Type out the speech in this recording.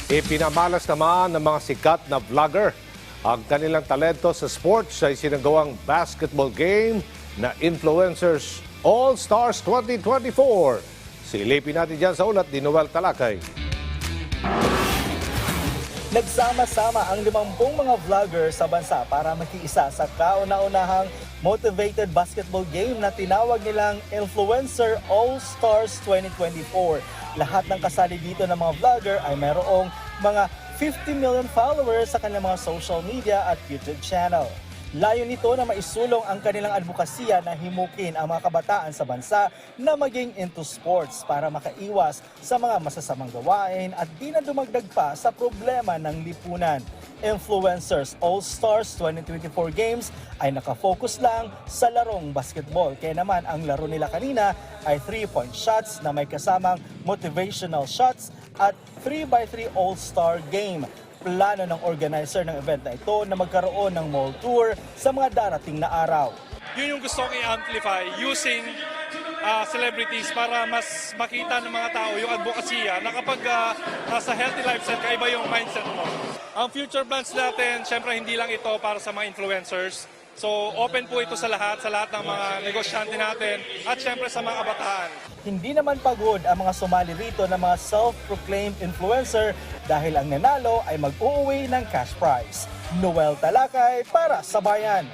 Ipinamalas naman ng mga sikat na vlogger ang kanilang talento sa sports sa isinagawang basketball game na Influencers All-Stars 2024. Silipin natin dyan sa ulat ni Noel Talakay. Nagsama-sama ang 50 mga vlogger sa bansa para makiisa sa kauna-unahang motivated basketball game na tinawag nilang Influencer All-Stars 2024. Lahat ng kasali dito ng mga vlogger ay mayroong mga 50 million followers sa kanilang mga social media at YouTube channel. Layo nito na maisulong ang kanilang advokasya na himukin ang mga kabataan sa bansa na maging into sports para makaiwas sa mga masasamang gawain at di na dumagdag pa sa problema ng lipunan. Influencers All-Stars 2024 Games ay nakafocus lang sa larong basketball. Kaya naman ang laro nila kanina ay 3-point shots na may kasamang motivational shots at 3x3 All-Star Game. Plano ng organizer ng event na ito na magkaroon ng mall tour sa mga darating na araw. Yun yung gusto kong i-amplify using celebrities para mas makita ng mga tao yung advokasya na kapag nasa healthy lifestyle, kaiba yung mindset mo. Ang future plans natin, syempre hindi lang ito para sa mga influencers. So open po ito sa lahat ng mga negosyante natin at syempre sa mga kabataan. Hindi naman pagod ang mga sumali rito na mga self-proclaimed influencer dahil ang nanalo ay mag-uuwi ng cash prize. Noel Talakay para sa Bayan.